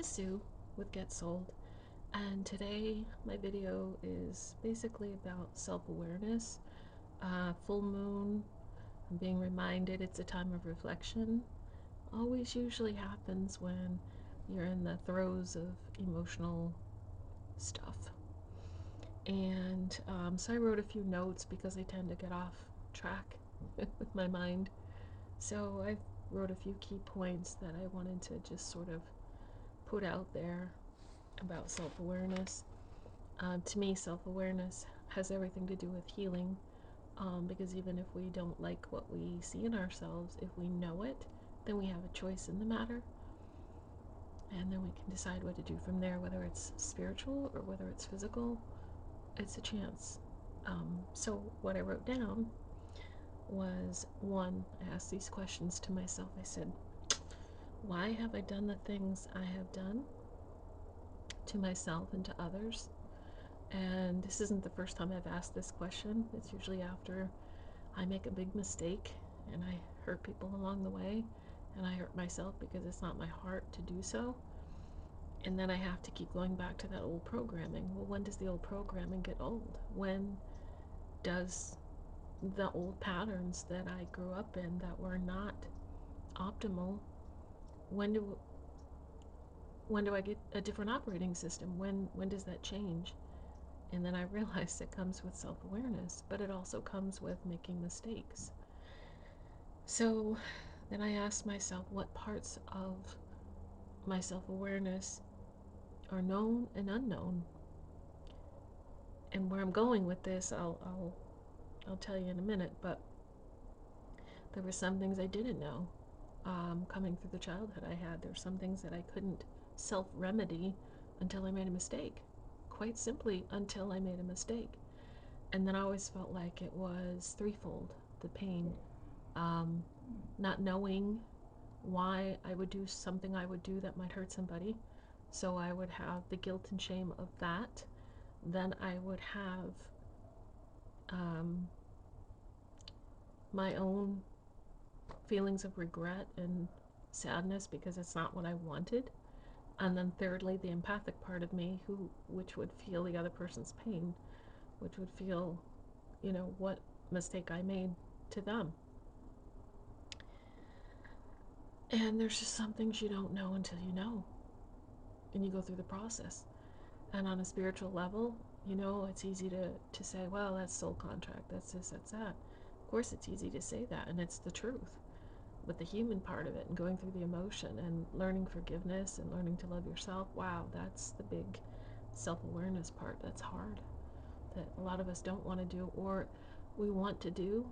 is Sue with Get Sold, and today my video is basically about self-awareness. Full moon, I'm being reminded it's a time of reflection. Always usually happens when you're in the throes of emotional stuff. And so I wrote a few notes because I tend to get off track with my mind. So I wrote a few key points that I wanted to just sort of put out there about self-awareness. To me, self-awareness has everything to do with healing, because even if we don't like what we see in ourselves, if we know it, then we have a choice in the matter, and then we can decide what to do from there, whether it's spiritual or whether it's physical. It's a chance. So what I wrote down was, one, I asked these questions to myself. I said, why have I done the things I have done to myself and to others? And this isn't the first time I've asked this question. It's usually after I make a big mistake and I hurt people along the way, and I hurt myself because it's not my heart to do so. And then I have to keep going back to that old programming. Well, when does the old programming get old? When does the old patterns that I grew up in that were not optimal, when do I get a different operating system? When does that change? And then I realized it comes with self-awareness, but it also comes with making mistakes. So then I asked myself, what parts of my self-awareness are known and unknown? And where I'm going with this, I'll tell you in a minute, but there were some things I didn't know, coming through the childhood I had. There were some things that I couldn't self-remedy until I made a mistake. Quite simply, until I made a mistake. And then I always felt like it was threefold: the pain, not knowing why I would do something I would do that might hurt somebody. So I would have the guilt and shame of that. Then I would have my own feelings of regret and sadness because it's not what I wanted. And then thirdly, the empathic part of me, which would feel the other person's pain, which would feel, what mistake I made to them. And there's just some things you don't know until you know, and you go through the process. And on a spiritual level, it's easy to say, well, that's soul contract, that's this, that's that. Of course, it's easy to say that, and it's the truth. But the human part of it, and going through the emotion and learning forgiveness and learning to love yourself, wow, that's the big self-awareness part. That's hard, that a lot of us don't want to do, or we want to do.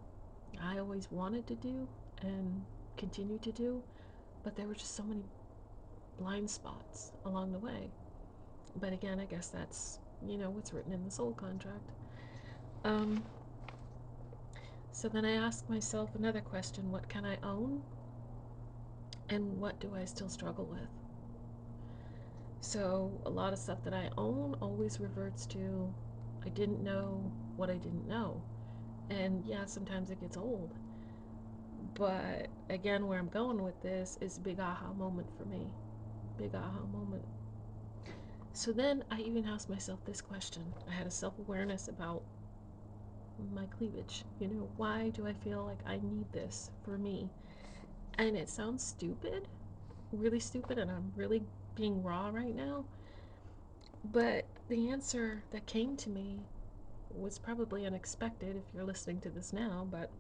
I always wanted to do and continue to do, but there were just so many blind spots along the way. But again, I guess that's, what's written in the soul contract. Um, so then I asked myself another question: what can I own? And what do I still struggle with? So a lot of stuff that I own always reverts to, I didn't know what I didn't know. And yeah, sometimes it gets old. But again, where I'm going with this is big aha moment for me. Big aha moment. So then I even asked myself this question. I had a self-awareness about my cleavage. Why do I feel like I need this for me? And it sounds stupid, really stupid, and I'm really being raw right now. But the answer that came to me was probably unexpected if you're listening to this now, but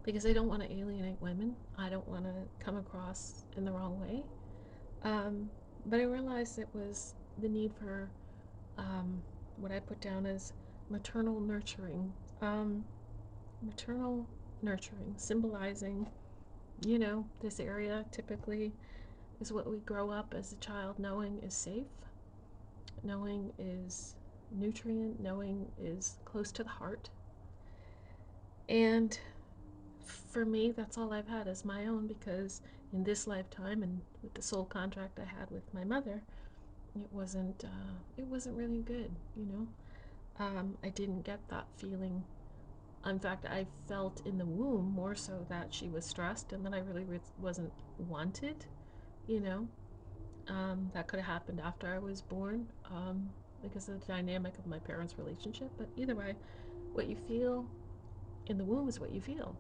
because I don't want to alienate women, I don't want to come across in the wrong way. But I realized it was the need for, what I put down as maternal nurturing. Maternal nurturing, symbolizing, this area typically is what we grow up as a child knowing is safe, knowing is nutrient, knowing is close to the heart. And for me, that's all I've had as my own, because in this lifetime and with the soul contract I had with my mother, it wasn't really good. I didn't get that feeling. In fact, I felt in the womb more so that she was stressed and that I really wasn't wanted, you know. That could have happened after I was born, because of the dynamic of my parents' relationship. But either way, what you feel in the womb is what you feel.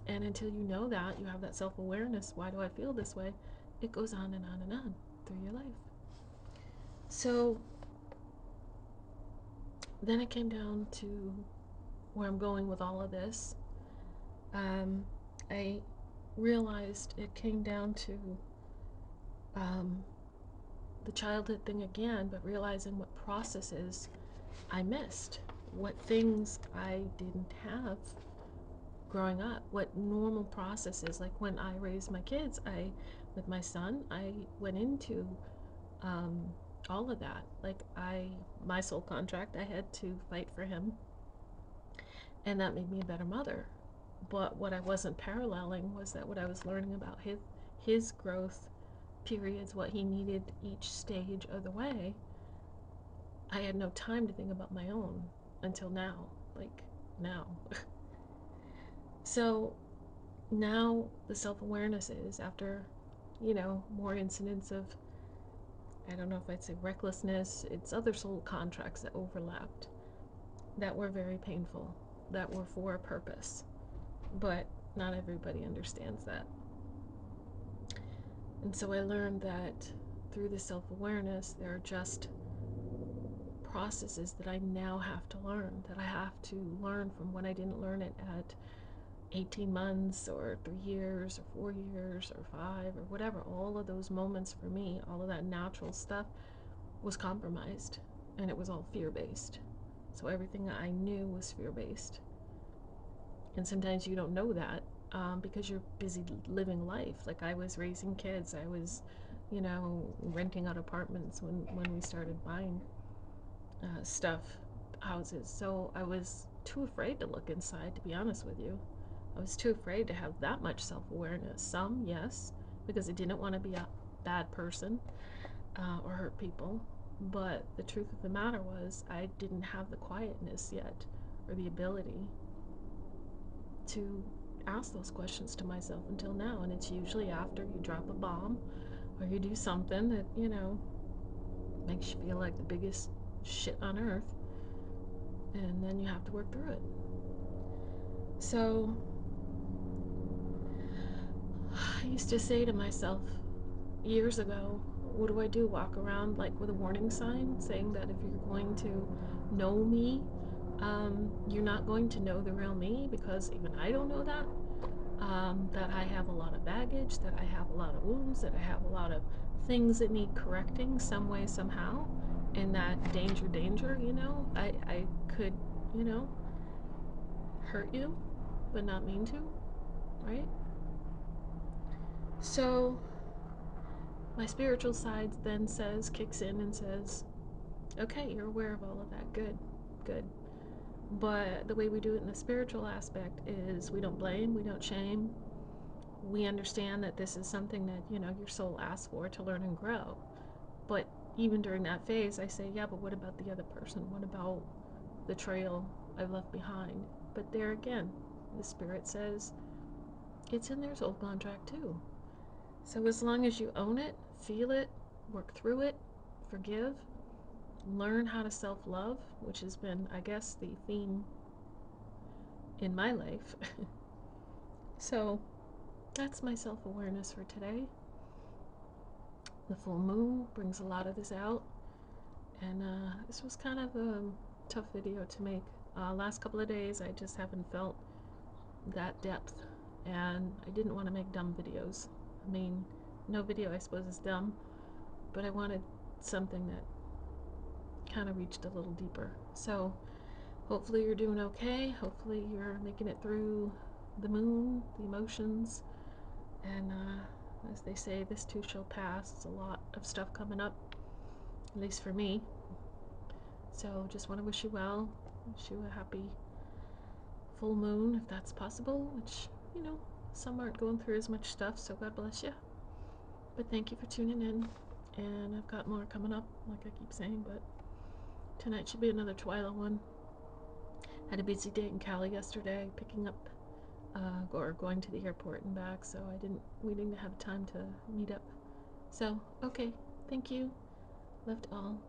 And until you know that, you have that self awareness, why do I feel this way? It goes on and on and on through your life. So then it came down to where I'm going with all of this. I realized it came down to um, the childhood thing again, but realizing what processes I missed, what things I didn't have growing up, what normal processes. Like when I raised my kids, with my son, I went into um, all of that. Like my soul contract, I had to fight for him, and that made me a better mother. But what I wasn't paralleling was that what I was learning about his growth periods, what he needed each stage of the way, I had no time to think about my own until now. Like now. So now the self-awareness is after, more incidents of, I don't know if I'd say recklessness, it's other soul contracts that overlapped, that were very painful, that were for a purpose. But not everybody understands that. And so I learned that through the self-awareness, there are just processes that I now have to learn, that I have to learn from when I didn't learn it at 18 months or 3 years or 4 years or 5 or whatever. All of those moments for me, all of that natural stuff was compromised, and it was all fear-based. So everything I knew was fear-based. And sometimes you don't know that, because you're busy living life. Like I was raising kids, I was, renting out apartments when we started buying houses. So I was too afraid to look inside, to be honest with you. I was too afraid to have that much self-awareness. Some, yes, because I didn't want to be a bad person or hurt people. But the truth of the matter was I didn't have the quietness yet, or the ability to ask those questions to myself until now. And it's usually after you drop a bomb or you do something that, makes you feel like the biggest shit on earth. And then you have to work through it. So I used to say to myself years ago, what do I do? Walk around like with a warning sign saying that if you're going to know me, you're not going to know the real me, because even I don't know that. That I have a lot of baggage, that I have a lot of wounds, that I have a lot of things that need correcting some way, somehow. And that danger, I could, hurt you, but not mean to, right? So my spiritual side then kicks in and says, okay, you're aware of all of that. Good, good. But the way we do it in the spiritual aspect is we don't blame, we don't shame. We understand that this is something that, your soul asks for to learn and grow. But even during that phase, I say, yeah, but what about the other person? What about the trail I've left behind? But there again, the spirit says it's in their soul contract too. So as long as you own it, feel it, work through it, forgive, learn how to self-love, which has been, I guess, the theme in my life. So that's my self-awareness for today. The full moon brings a lot of this out, and this was kind of a tough video to make. Last couple of days I just haven't felt that depth, and I didn't want to make dumb videos. I mean, no video I suppose is dumb, but I wanted something that kind of reached a little deeper. So hopefully you're doing okay. Hopefully you're making it through the moon, the emotions, and as they say, this too shall pass. It's a lot of stuff coming up, at least for me. So just want to wish you well, wish you a happy full moon if that's possible, which, some aren't going through as much stuff, so God bless you. But thank you for tuning in, and I've got more coming up, like I keep saying, but tonight should be another Twyla one. Had a busy day in Cali yesterday, picking up or going to the airport and back, so we didn't have time to meet up So, okay, thank you. Loved all.